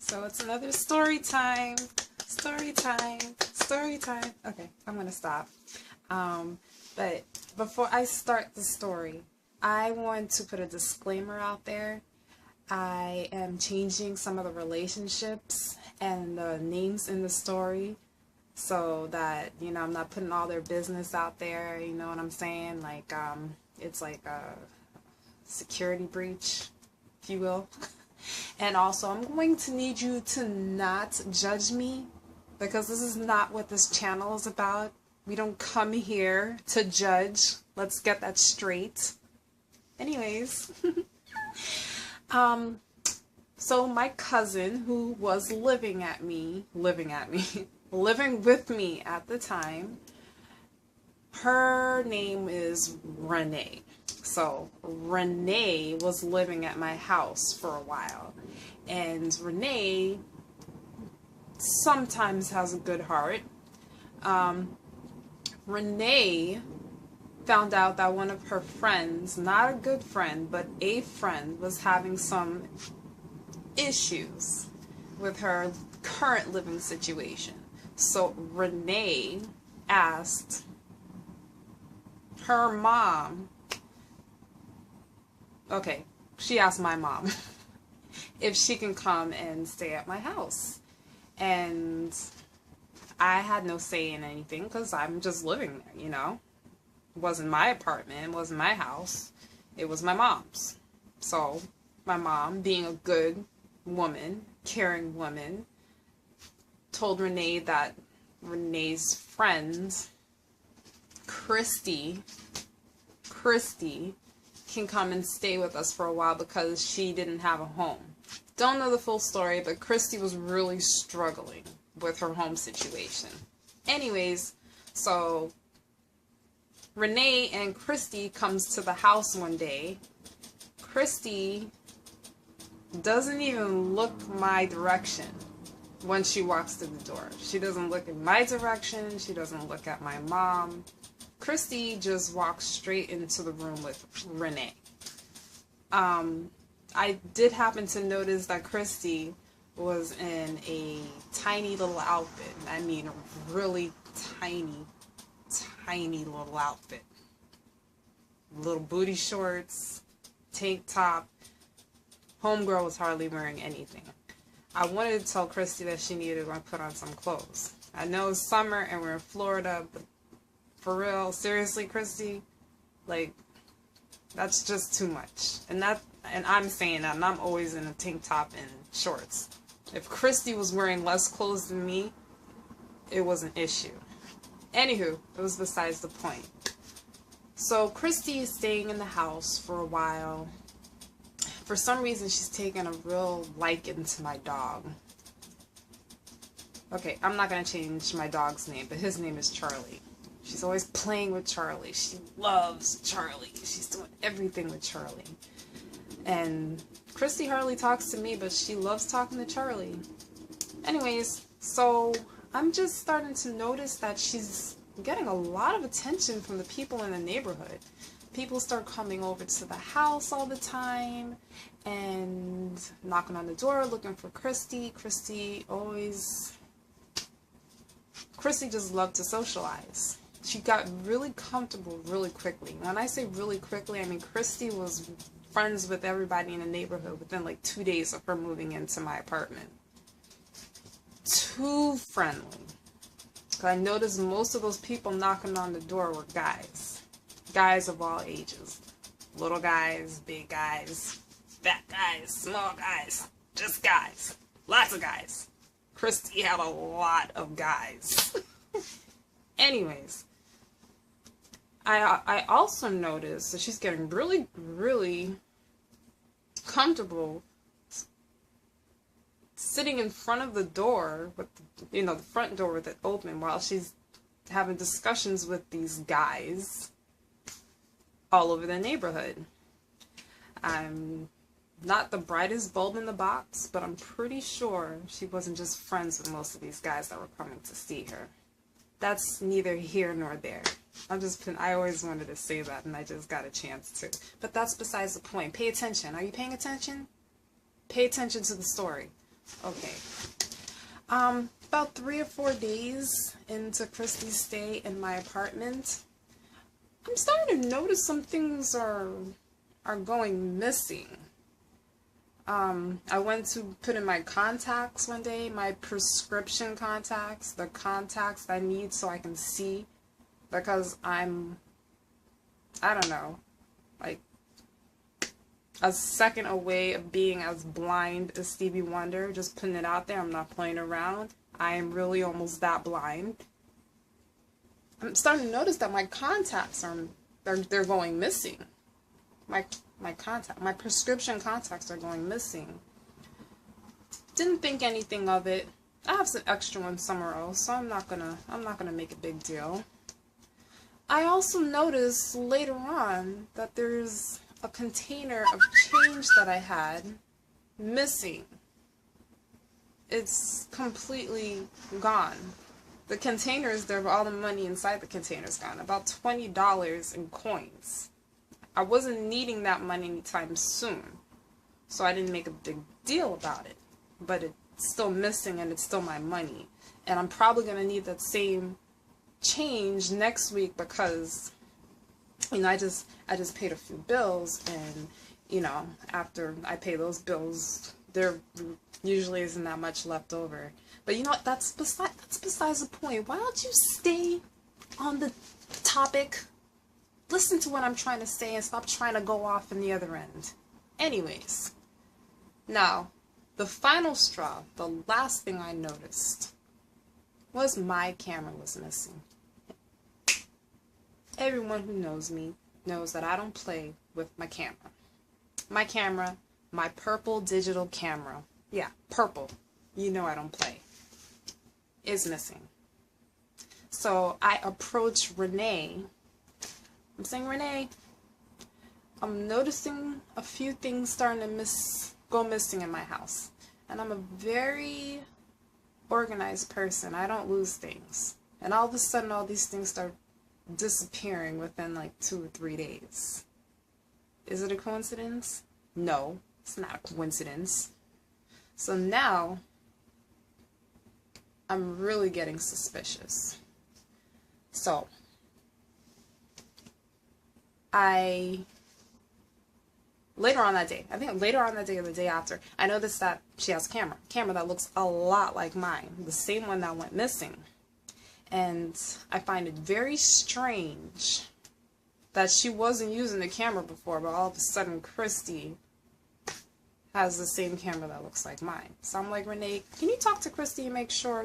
So it's another story time. Story time. Story time. Okay, I'm gonna stop. But before I start the story, I want to put a disclaimer out there. I am changing some of the relationships and the names in the story so that, you know, I'm not putting all their business out there, you know what I'm saying? Like, it's like a security breach, if you will. And also, I'm going to need you to not judge me, because this is not what this channel is about. We don't come here to judge. Let's get that straight. Anyways, so my cousin, who was living with me at the time, her name is Renee. So Renee was living at my house for a while, and Renee sometimes has a good heart. Renee found out that one of her friends, not a good friend, but a friend, was having some issues with her current living situation. So Renee asked her mom, okay, she asked my mom if she can come and stay at my house. And I had no say in anything because I'm just living there, you know. It wasn't my apartment, it wasn't my house, it was my mom's. So my mom, being a good woman, caring woman, told Renee that Renee's friend, Christy, can come and stay with us for a while because she didn't have a home. Don't know the full story, but Christy was really struggling with her home situation. Anyways, so Renee and Christy comes to the house one day. Christy doesn't even look my direction when she walks through the door. She doesn't look in my direction. She doesn't look at my mom. Christy just walks straight into the room with Renee. I did happen to notice that Christy was in a tiny little outfit. I mean, a really tiny little outfit. Little booty shorts, tank top. Homegirl was hardly wearing anything. I wanted to tell Christy that she needed to put on some clothes. I know it's summer and we're in Florida, but for real, seriously, Christy, like, that's just too much. And I'm saying that, and I'm always in a tank top and shorts. If Christy was wearing less clothes than me, it was an issue. Anywho, it was besides the point. So Christy is staying in the house for a while. For some reason, she's taken a real liking to my dog. Okay, I'm not going to change my dog's name, but his name is Charlie. She's always playing with Charlie. She loves Charlie. She's doing everything with Charlie. And Christy hardly talks to me, but she loves talking to Charlie. Anyways, so I'm just starting to notice that she's getting a lot of attention from the people in the neighborhood. People start coming over to the house all the time and knocking on the door looking for Christy. Christy just loved to socialize. She got really comfortable really quickly. When I say really quickly, I mean Christy was friends with everybody in the neighborhood within like 2 days of her moving into my apartment. Too friendly. I noticed most of those people knocking on the door were guys. Guys of all ages. Little guys, big guys, fat guys, small guys, just guys. Lots of guys. Christy had a lot of guys. Anyways, I also noticed that she's getting really comfortable sitting in front of the door with, you know, the front door with it open while she's having discussions with these guys all over the neighborhood. I'm not the brightest bulb in the box, but I'm pretty sure she wasn't just friends with most of these guys that were coming to see her. That's neither here nor there. I always wanted to say that, and I just got a chance to. But that's besides the point. Pay attention. Are you paying attention? Pay attention to the story. Okay. About 3 or 4 days into Christy's stay in my apartment, I'm starting to notice some things are going missing. I went to put in my contacts one day, my prescription contacts, the contacts I need so I can see, because I don't know, like a second away of being as blind as Stevie Wonder. Just putting it out there, I'm not playing around. I am really almost that blind. I'm starting to notice that my contacts they're going missing. My prescription contacts are going missing. Didn't think anything of it. I have some extra ones somewhere else, so I'm not gonna make a big deal. I also noticed later on that there's a container of change that I had missing. It's completely gone. The containers, there, all the money inside the container's gone. About $20 in coins. I wasn't needing that money anytime soon, so I didn't make a big deal about it. But it's still missing, and it's still my money. And I'm probably going to need that same change next week, because, you know, I just paid a few bills, and, you know, after I pay those bills, there usually isn't that much left over. But you know what, that's besides the point. Why don't you stay on the topic? Listen to what I'm trying to say and stop trying to go off in the other end. Anyways, now, the final straw, the last thing I noticed, was my camera was missing. Everyone who knows me knows that I don't play with my camera. My camera, my purple digital camera, yeah, purple, you know I don't play, is missing. So I approached Renee. I'm saying, Renee, I'm noticing a few things starting to go missing in my house. And I'm a very organized person. I don't lose things. And all of a sudden, all these things start disappearing within like 2 or 3 days. Is it a coincidence? No, it's not a coincidence. So now, I'm really getting suspicious. So, later on that day, I think later on that day or the day after, I noticed that she has a camera that looks a lot like mine, the same one that went missing. And I find it very strange that she wasn't using the camera before, but all of a sudden Christy has the same camera that looks like mine. So I'm like, Renee, can you talk to Christy and make sure,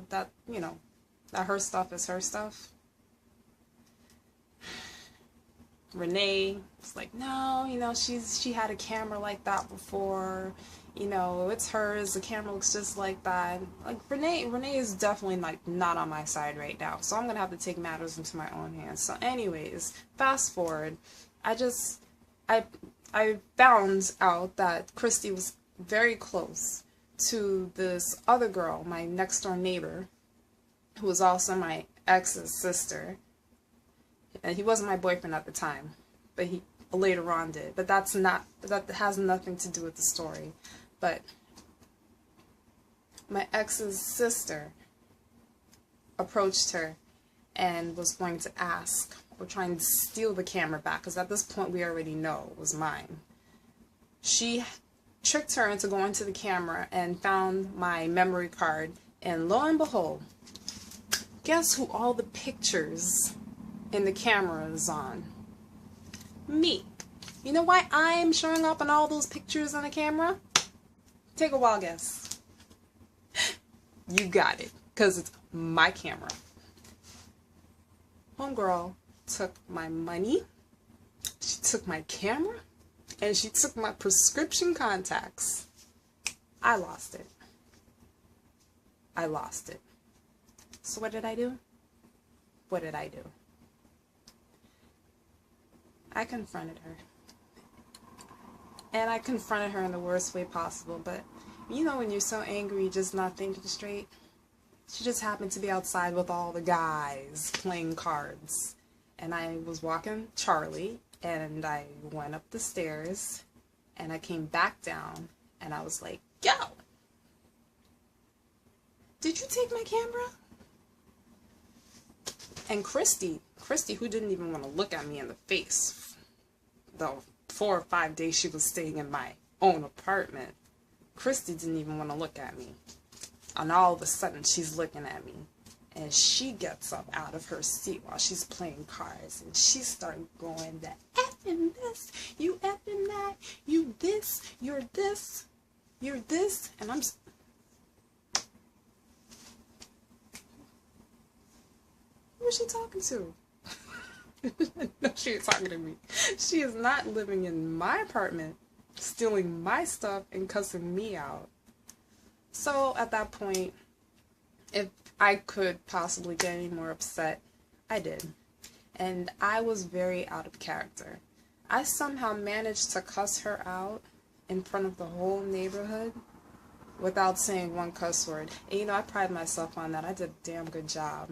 that her stuff is her stuff? Renee was like, no, she had a camera like that before, it's hers, the camera looks just like that. Like, Renee is definitely like not on my side right now, so I'm gonna have to take matters into my own hands. So anyways, fast forward, I found out that Christy was very close to this other girl, my next door neighbor, who was also my ex's sister. And he wasn't my boyfriend at the time, but he later on did. But that has nothing to do with the story. But my ex's sister approached her and was going to ask, or trying to steal the camera back, because at this point we already know it was mine. She tricked her into going to the camera and found my memory card, and lo and behold, guess who all the pictures in the camera is on? Me. You know why I'm showing up on all those pictures on the camera? Take a wild guess. You got it, because it's my camera. Homegirl took my money, she took my camera, and she took my prescription contacts. I lost it. I lost it. So what did I do? What did I do? I confronted her. And I confronted her in the worst way possible, but when you're so angry, you're just not thinking straight. She just happened to be outside with all the guys playing cards. And I was walking Charlie, and I went up the stairs, and I came back down, and I was like, yo, did you take my camera? And Christy, who didn't even want to look at me in the face, the 4 or 5 days she was staying in my own apartment, Christy didn't even want to look at me. And all of a sudden, she's looking at me. And she gets up out of her seat while she's playing cards. And she starts going, the effing this, you effing that, you this, you're this, you're this. And I'm... Who is she talking to? No, she ain't talking to me. She is not living in my apartment, stealing my stuff and cussing me out. So at that point, if I could possibly get any more upset, I did. And I was very out of character. I somehow managed to cuss her out in front of the whole neighborhood without saying one cuss word. And you know, I pride myself on that. I did a damn good job.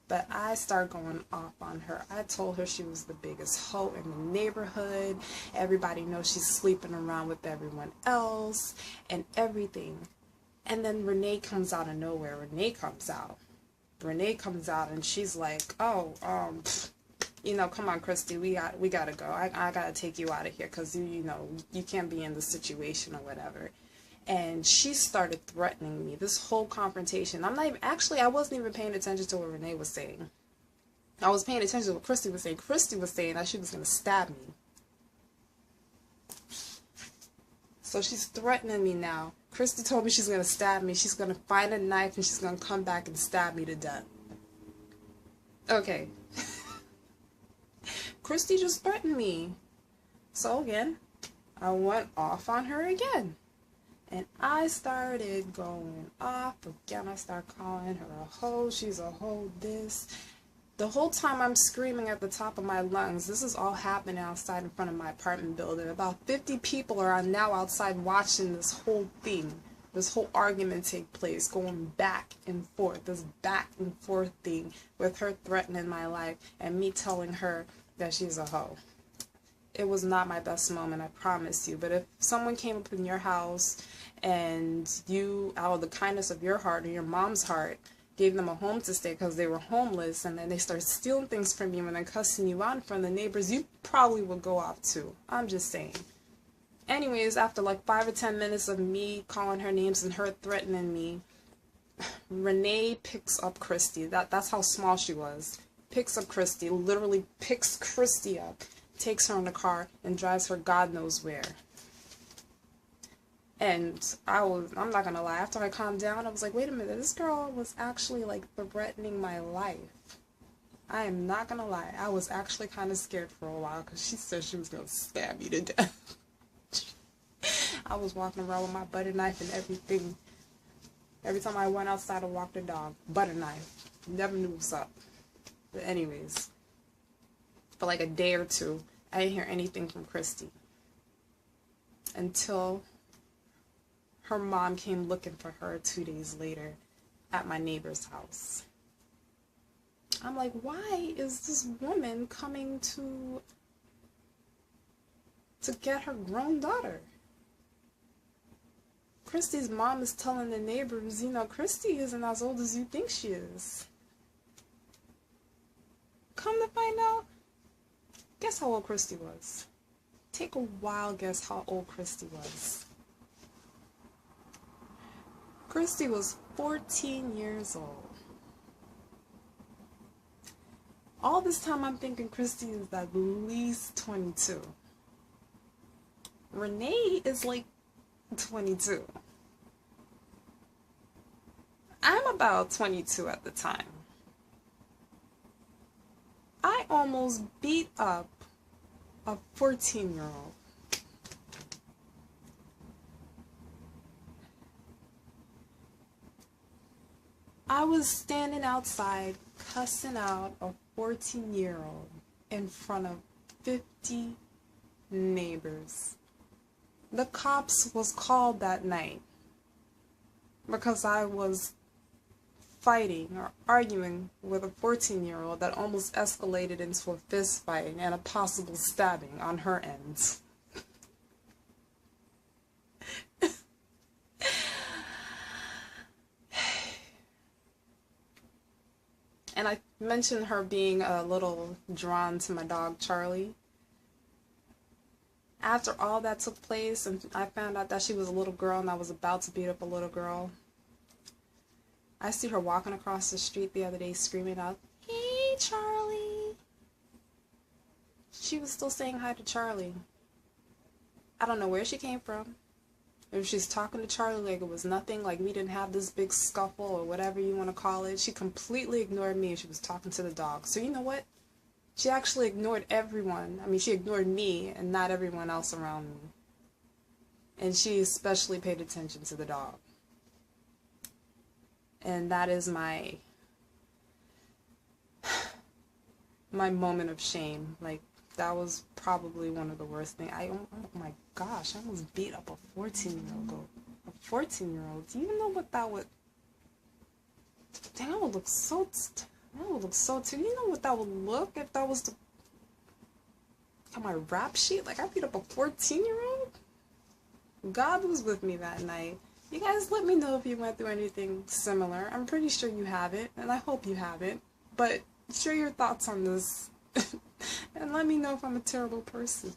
But I started going off on her. I told her she was the biggest hoe in the neighborhood. Everybody knows she's sleeping around with everyone else and everything. And then Renee comes out of nowhere. Renee comes out and she's like, oh, you know, come on, Christy, we gotta go. I gotta take you out of here because you know, you can't be in this situation or whatever. And she started threatening me. This whole confrontation. I wasn't even paying attention to what Renee was saying. I was paying attention to what Christy was saying. Christy was saying that she was gonna stab me. So she's threatening me now. Christy told me she's going to stab me. She's going to find a knife and she's going to come back and stab me to death. Okay. Christy just threatened me. So again, I went off on her again. And I started going off again. I started calling her a hoe. She's a hoe this. The whole time I'm screaming at the top of my lungs. This is all happening outside in front of my apartment building. About 50 people are now outside watching this whole thing. This whole argument take place, going back and forth. This back and forth thing with her threatening my life and me telling her that she's a hoe. It was not my best moment, I promise you. But if someone came up in your house and you, out of the kindness of your heart or your mom's heart, gave them a home to stay because they were homeless, and then they start stealing things from you and then cussing you out in front of the neighbors, you probably would go off too. I'm just saying. Anyways, after like 5 or 10 minutes of me calling her names and her threatening me, Renee picks up Christy. That's how small she was. Picks up Christy, literally picks Christy up, takes her in the car, and drives her God knows where. And I'm not gonna lie, after I calmed down, I was like, wait a minute, this girl was actually like threatening my life. I am not gonna lie, I was actually kind of scared for a while because she said she was gonna stab me to death. I was walking around with my butter knife and everything. Every time I went outside to walk the dog, butter knife. Never knew what's up. But anyways, for like a day or two, I didn't hear anything from Christy. Until her mom came looking for her 2 days later at my neighbor's house. I'm like, why is this woman coming to get her grown daughter? Christy's mom is telling the neighbors, you know, Christy isn't as old as you think she is. Come to find out, guess how old Christy was? Take a wild guess how old Christy was. Christy was 14 years old. All this time I'm thinking Christy is at least 22. Renee is like 22. I'm about 22 at the time. I almost beat up a 14-year-old. I was standing outside cussing out a 14-year-old in front of 50 neighbors. The cops was called that night because I was fighting or arguing with a 14-year-old that almost escalated into a fist fight and a possible stabbing on her end. And I mentioned her being a little drawn to my dog, Charlie. After all that took place, and I found out that she was a little girl and I was about to beat up a little girl, I see her walking across the street the other day screaming out, "Hey, Charlie!" She was still saying hi to Charlie. I don't know where she came from. If she's talking to Charlie like it was nothing, like we didn't have this big scuffle or whatever you want to call it, she completely ignored me and she was talking to the dog. So you know what? She actually ignored everyone. I mean, she ignored me and not everyone else around me. And she especially paid attention to the dog. And that is my moment of shame. Like, that was probably one of the worst things. Oh my gosh, I almost beat up a 14-year-old. A 14-year-old. Do you know what that would... Dang, that would look so... That would look so too. You know what that would look if that was on my rap sheet? Like, I beat up a 14-year-old? God was with me that night. You guys let me know if you went through anything similar. I'm pretty sure you haven't, and I hope you haven't. But share your thoughts on this. And let me know if I'm a terrible person.